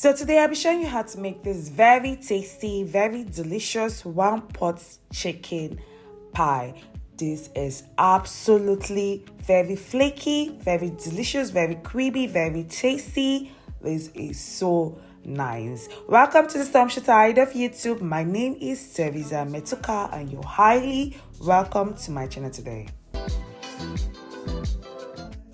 So today I'll be showing you how to make this very tasty, very delicious one-pot chicken pie. This is absolutely very flaky, very delicious, very creamy, very tasty. This is so nice. Welcome to the Sumptuous Side of YouTube. My name is Teresa Metuka and you're highly welcome to my channel today.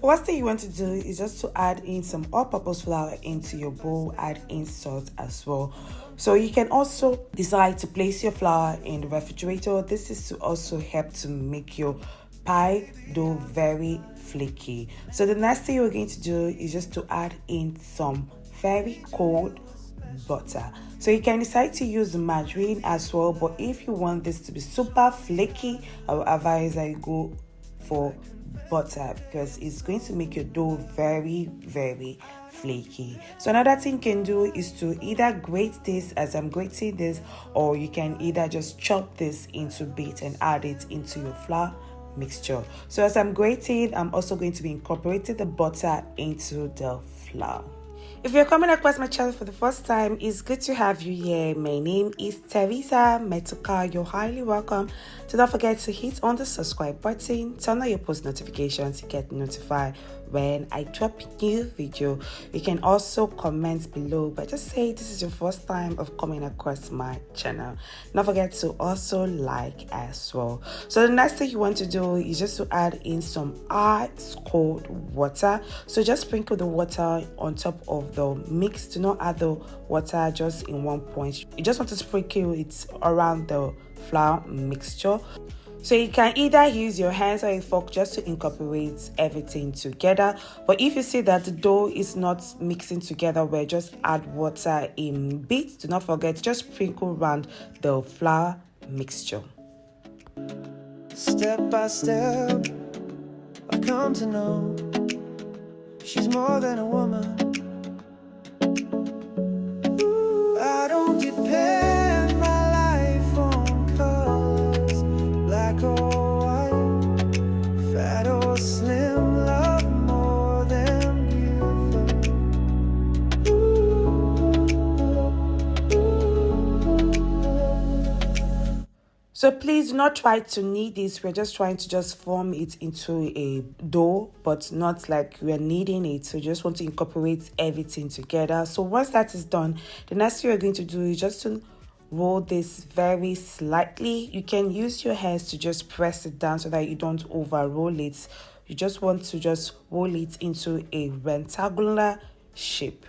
First thing you want to do is just to add in some all-purpose flour into your bowl, add in salt as well. So you can also decide to place your flour in the refrigerator. This is to also help to make your pie dough very flaky. So the next thing you're going to do is just to add in some very cold butter. So you can decide to use margarine as well, but if you want this to be super flaky, I will advise that you go for butter because it's going to make your dough very flaky. So another thing you can do is to either grate this as I'm grating this, or you can either just chop this into bits and add it into your flour mixture. So as I'm grating, I'm also going to be incorporating the butter into the flour. If you're coming across my channel for the first time, it's good to have you here. My name is Teresa Metuka. You're highly welcome. So don't forget to hit on the subscribe button, turn on your post notifications to get notified when I drop a new video. You can also comment below, but just say this is your first time of coming across my channel. Don't forget to also like as well. So the next thing you want to do is just to add in some ice cold water. So just sprinkle the water on top of the mix. Do not add the water just in one point. You just want to sprinkle it around the flour mixture. So you can either use your hands or a fork just to incorporate everything together. But if you see that the dough is not mixing together well, just add water in bits. Do not forget, just sprinkle around the flour mixture. Step by step, I've come to know she's more than a woman. I don't depend my life on colors, black or white, fat or slim, love more than beautiful. So please do not try to knead this. We're just trying to just form it into a dough, but not like we're kneading it. So you just want to incorporate everything together. So once that is done, the next thing you're going to do is just to roll this very slightly. You can use your hands to just press it down so that you don't over roll it. You just want to just roll it into a rectangular shape.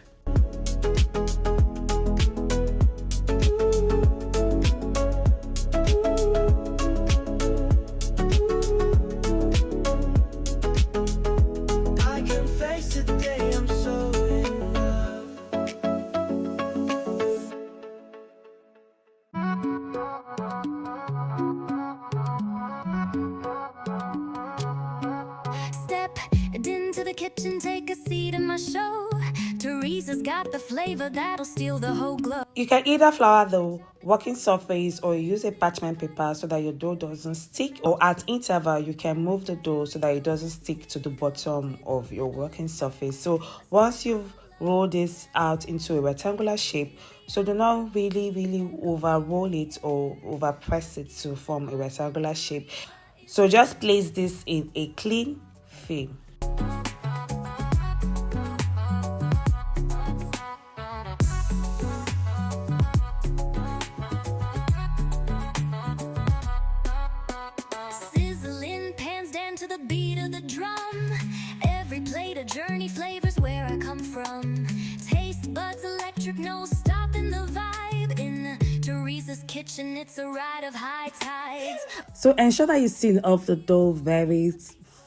The kitchen, take a seat in my show. Teresa's got the flavor that'll steal the whole glow. You can either flour the working surface or use a parchment paper so that your dough doesn't stick, or at interval you can move the dough so that it doesn't stick to the bottom of your working surface. So once you've rolled this out into a rectangular shape, so do not really over roll it or over press it to form a rectangular shape. So just place this in a clean film. To the beat of the drum, every plate a journey, flavors where I come from. Taste buds electric, no stopping the vibe. In Teresa's kitchen, it's a ride of high tides. So ensure that you seal off the dough very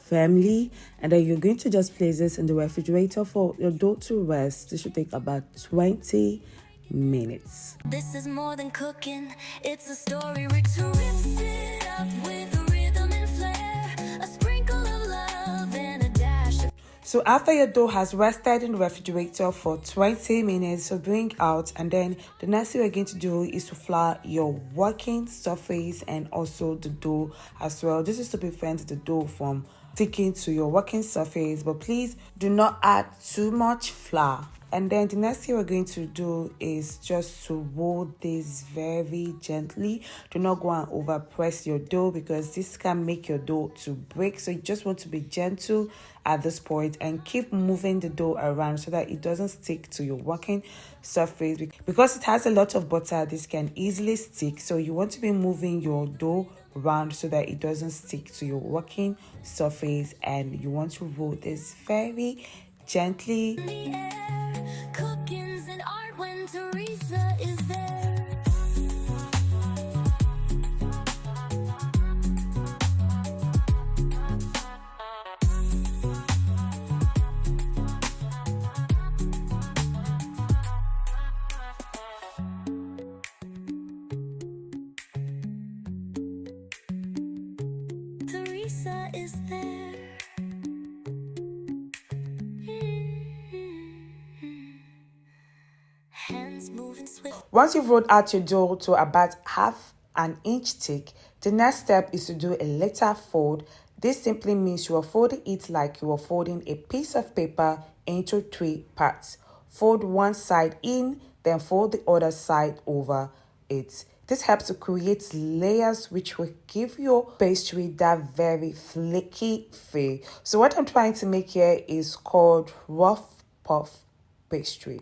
firmly, and then you're going to just place this in the refrigerator for your dough to rest. This should take about 20 minutes. This is more than cooking, it's a story. Rips it up with a rhythm and flair, a sprinkle of love and a dash of... So after your dough has rested in the refrigerator for 20 minutes, so bring out, and then the next thing we're going to do is to flour your working surface and also the dough as well. This is to prevent the dough from sticking to your working surface, but please do not add too much flour. And then the next thing we're going to do is just to roll this very gently. Do not go and over press your dough because this can make your dough to break. So you just want to be gentle at this point and keep moving the dough around so that it doesn't stick to your working surface. Because it has a lot of butter, this can easily stick. So you want to be moving your dough around so that it doesn't stick to your working surface, and you want to roll this very gently. The air, cooking's an art when Teresa is there. Teresa is there. Hands moving swift. Once you've rolled out your dough to about half an inch thick, the next step is to do a lateral fold. This simply means you are folding it like you are folding a piece of paper into 3 parts. Fold one side in, then fold the other side over it. This helps to create layers which will give your pastry that very flaky feel. So what I'm trying to make here is called rough puff pastry.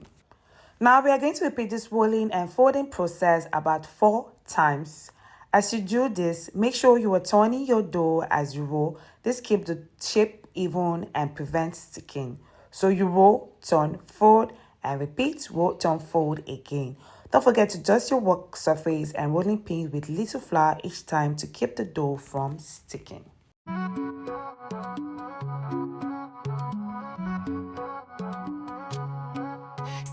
Now we are going to repeat this rolling and folding process about 4 times. As you do this, make sure you are turning your dough as you roll. This keeps the shape even and prevents sticking. So you roll, turn, fold, and repeat, roll, turn, fold again. Don't forget to dust your work surface and rolling pin with little flour each time to keep the dough from sticking.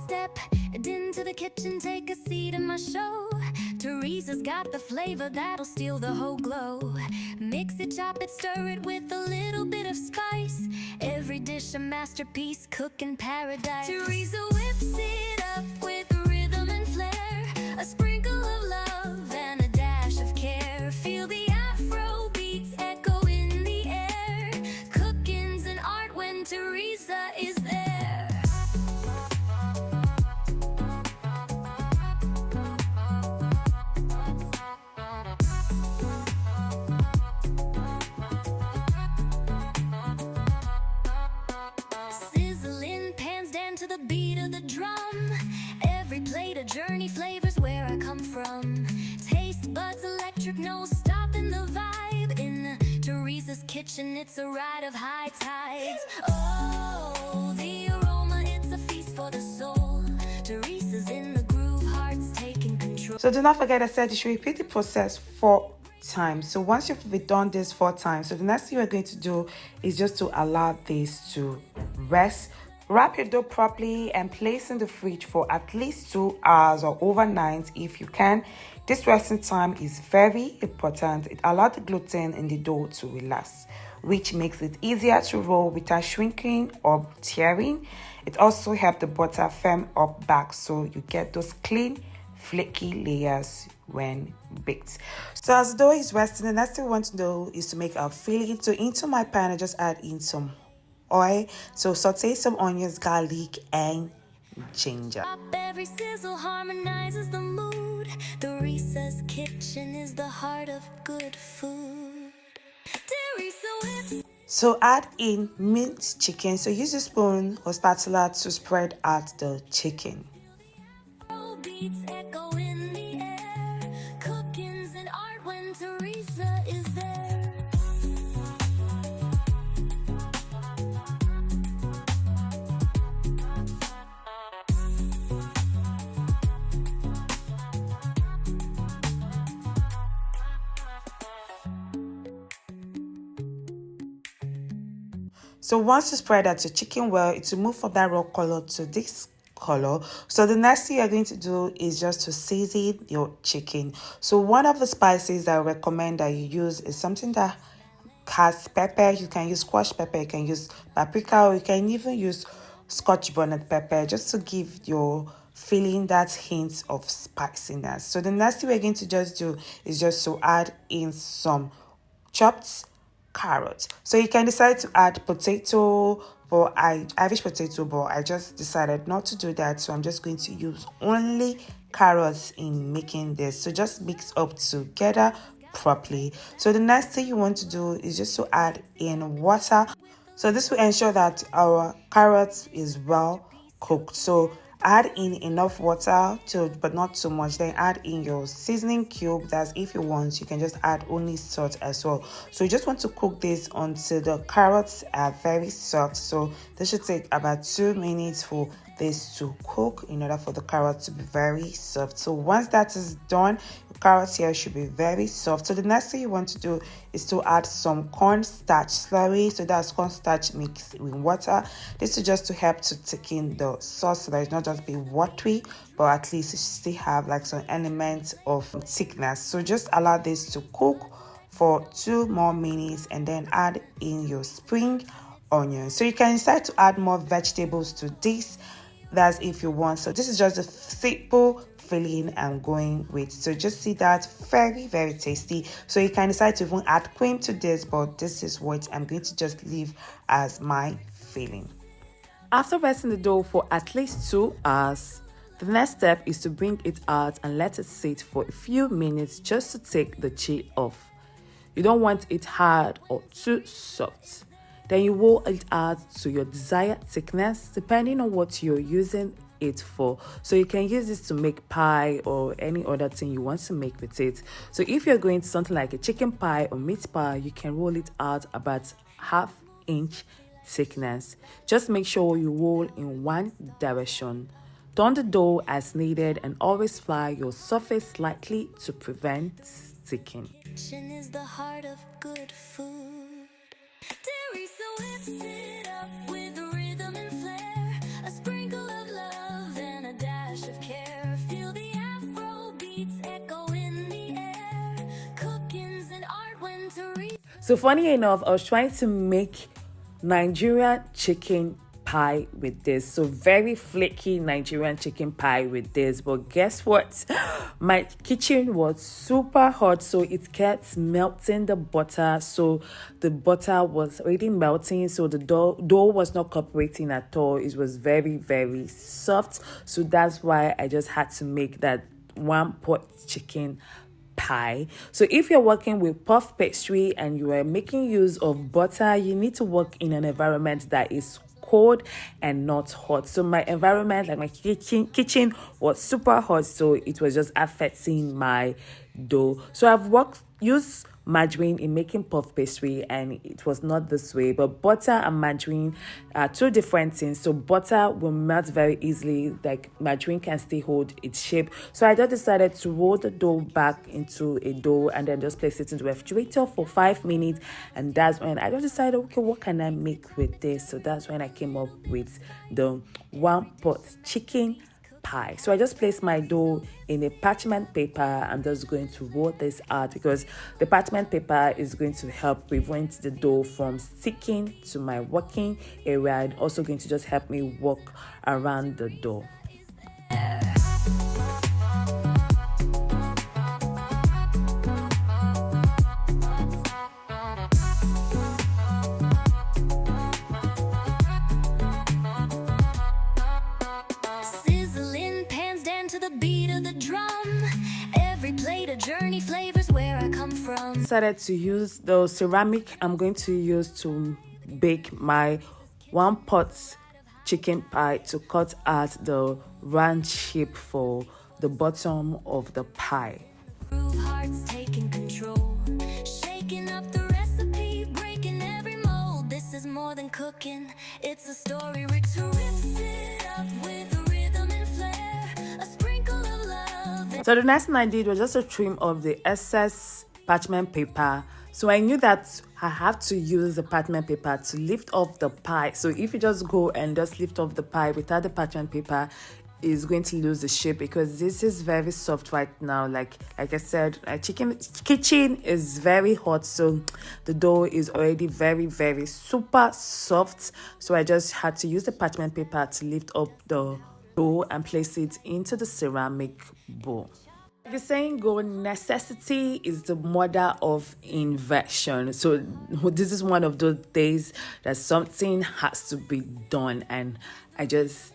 Step into the kitchen, take a seat in my show. Teresa's got the flavor that'll steal the whole glow. Mix it, chop it, stir it with a little bit of spice. Every dish a masterpiece, cooking paradise. Teresa whips it up with rhythm and flair. A sprinkle of love and a dash of care. Feel the Afro beats echo in the air. Cooking's an art when Teresa is there. To the beat of the drum, every plate a journey, flavors where I come from. Taste buds electric, no stopping the vibe. In Teresa's kitchen, it's a ride of high tides. Oh, the aroma, it's a feast for the soul. Teresa's in the groove, hearts taking control. So do not forget, I said you should repeat the process 4 times. So once you've done this 4 times, so the next thing you're going to do is just to allow this to rest. Wrap your dough properly and place in the fridge for at least 2 hours or overnight if you can. This resting time is very important. It allows the gluten in the dough to relax, which makes it easier to roll without shrinking or tearing. It also helps the butter firm up back so you get those clean, flaky layers when baked. So as the dough is resting, the next thing we want to do is to make our filling. So into my pan, I just add in some oil. So saute some onions, garlic, and ginger. Every sizzle harmonizes the mood. Teresa's kitchen is the heart of good food. Teresa whips. So add in minced chicken. So use a spoon or spatula to spread out the chicken. Beats echo in the air. Cooking's an art when Teresa is there. So once you spread out your chicken well, it will move from that raw color to this color. So the next thing you're going to do is just to season your chicken. So one of the spices that I recommend that you use is something that has pepper. You can use squash pepper, you can use paprika, or you can even use Scotch bonnet pepper just to give your filling that hint of spiciness. So the next thing we're going to just do is just to add in some chopped carrots. So you can decide to add potato, for Irish potato, but I just decided not to do that, so I'm just going to use only carrots in making this. So just mix up together properly. So the next thing you want to do is just to add in water. So this will ensure that our carrots is well cooked. So add in enough water but not too much. Then add in your seasoning cube. That's if you want, you can just add only salt as well. So you just want to cook this until the carrots are very soft. So this should take about 2 minutes for this to cook in order for the carrots to be very soft. So once that is done, the carrots here should be very soft. So the next thing you want to do is to add some cornstarch slurry. So that's cornstarch mixed with water. This is just to help to thicken the sauce so that it's not just be watery, but at least it still have like some elements of thickness. So just allow this to cook for 2 more minutes and then add in your spring onion. So you can decide to add more vegetables to this. That's if you want. So this is just a simple filling I'm going with. So just see that, very tasty. So you can decide to even add cream to this, but this is what I'm going to just leave as my filling. After resting the dough for at least 2 hours, the next step is to bring it out and let it sit for a few minutes just to take the chill off. You don't want it hard or too soft. Then you roll it out to your desired thickness depending on what you're using it for. So you can use this to make pie or any other thing you want to make with it. So if you're going to something like a chicken pie or meat pie, you can roll it out about 1/2 inch thickness. Just make sure you roll in one direction. Turn the dough as needed and always fry your surface slightly to prevent sticking. Kitchen is the heart of good food. Teresa whips it up with rhythm and flair, a sprinkle of love and a dash of care. Feel the Afro beats echo in the air. Cooking's an art when Teresa. So funny enough, I was trying to make Nigerian chicken pie with this. So very flaky Nigerian chicken pie with this. But guess what? My kitchen was super hot, so it kept melting the butter. So the butter was already melting, so the dough was not cooperating at all. It was very soft. So that's why I just had to make that 1-pot chicken pie. So if you're working with puff pastry and you are making use of butter, you need to work in an environment that is cold and not hot. So my environment, like my kitchen was super hot, so it was just affecting my dough. So I've used margarine in making puff pastry and it was not this way, but butter and margarine are 2 different things. So butter will melt very easily, like margarine can still hold its shape. So I just decided to roll the dough back into a dough and then just place it in the refrigerator for 5 minutes, and that's when I just decided, okay, what can I make with this? So that's when I came up with the 1-pot chicken pie. So I just placed my dough in a parchment paper. I'm just going to roll this out because the parchment paper is going to help prevent the dough from sticking to my working area and also going to just help me walk around the dough. Journey flavors where I come from. Decided to use the ceramic I'm going to use to bake my 1-pot chicken pie to cut out the round shape for the bottom of the pie. Hearts taking control, shaking up the recipe, breaking every mold. This is more than cooking, it's a story rich to rips it up with rhythm and flair, a sprinkle of love. So the next thing I did was just to trim off the excess parchment paper. So I knew that I have to use the parchment paper to lift off the pie. So if you just go and just lift off the pie without the parchment paper, is going to lose the shape because this is very soft right now. Like I said, kitchen is very hot, so the dough is already very super soft. So I just had to use the parchment paper to lift up the dough and place it into the ceramic bowl. the saying go, necessity is the mother of invention. So this is one of those days that something has to be done, and I just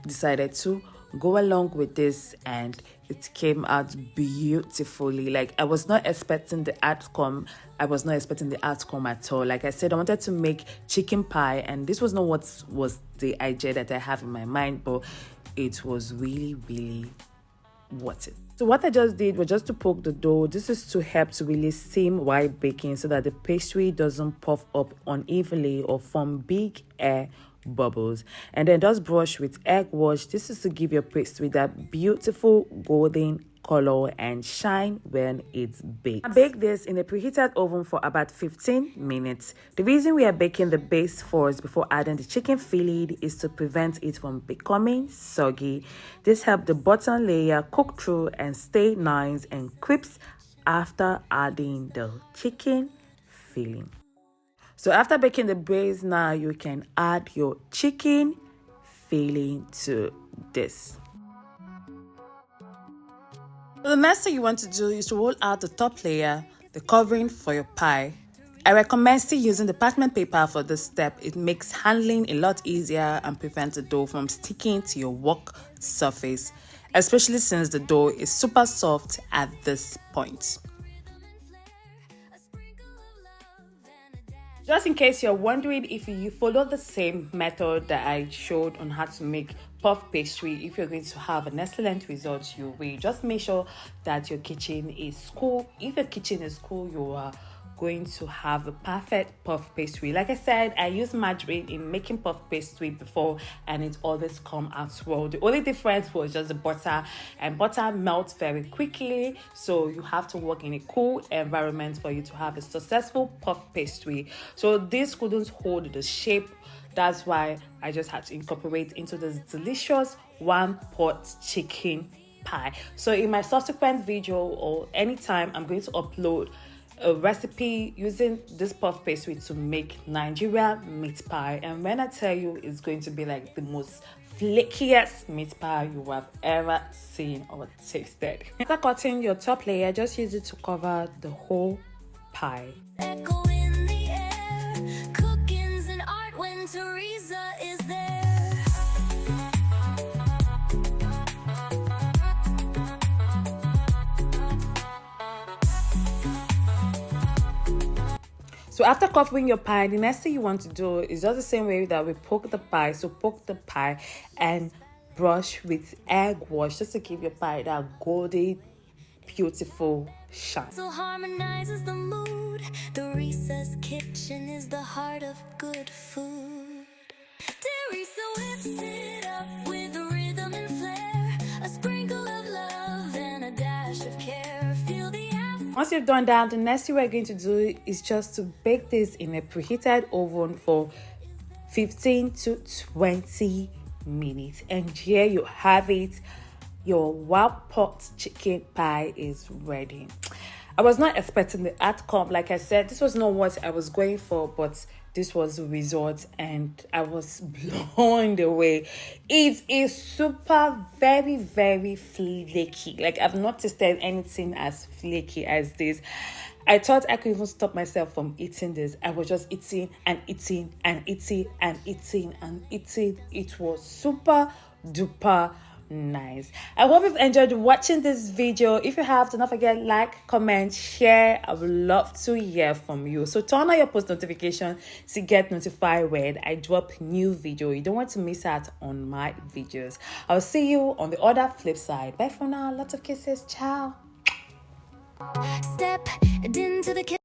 decided to go along with this, and it came out beautifully. Like, I was not expecting the outcome. I was not expecting the outcome at all. Like I said, I wanted to make chicken pie, and this was not what was the idea that I have in my mind, but it was really, really worth it. So what I just did was just to poke the dough. This is to help to really steam while baking, so that the pastry doesn't puff up unevenly or form big air bubbles. And then just brush with egg wash. This is to give your pastry that beautiful golden color and shine when it's baked. I bake this in a preheated oven for about 15 minutes. The reason we are baking the base first before adding the chicken filling is to prevent it from becoming soggy. This helps the bottom layer cook through and stay nice and crisp after adding the chicken filling. So after baking the base, now you can add your chicken filling to this. So the next thing you want to do is to roll out the top layer, the covering for your pie. I recommend still using the parchment paper for this step. It makes handling a lot easier and prevents the dough from sticking to your work surface, especially since the dough is super soft at this point. Just in case you're wondering, if you follow the same method that I showed on how to make puff pastry, if you're going to have an excellent result, you will just make sure that your kitchen is cool. If your kitchen is cool, you are going to have a perfect puff pastry. Like I said, I used margarine in making puff pastry before, and it always come out well. The only difference was just the butter, and butter melts very quickly, so you have to work in a cool environment for you to have a successful puff pastry. So this couldn't hold the shape. That's why I just had to incorporate into this delicious one-pot chicken pie. So in my subsequent video, or anytime, I'm going to upload a recipe using this puff pastry to make Nigeria meat pie. And when I tell you, it's going to be like the most flakiest meat pie you have ever seen or tasted. After cutting your top layer, just use it to cover the whole pie. Echo in the air, cooking's an art when Teresa is there. So after covering your pie, the next thing you want to do is just the same way that we poke the pie. So poke the pie and brush with egg wash, just to give your pie that golden, beautiful shine. So harmonizes the mood. Teresa's kitchen is the heart of good food. Teresa whips it up with rhythm and flair, a sprinkle of love and a dash of care. Feel the Once you've done that, the next thing we're going to do is just to bake this in a preheated oven for 15 to 20 minutes. And here you have it. Your one-pot chicken pie is ready. I was not expecting the outcome. Like I said, this was not what I was going for, but this was the result, and I was blown away. It is super, very, very flaky. Like, I've not tasted anything as flaky as this. I thought I could even stop myself from eating this. I was just eating and eating and eating and eating and eating. It was super duper nice. I hope you've enjoyed watching this video. If you have, do not forget, like, comment, share. I would love to hear from you. So turn on your post notification to get notified when I drop new video. You don't want to miss out on my videos. I'll see you on the other flip side. Bye for now. Lots of kisses. Ciao. step into the kitchen.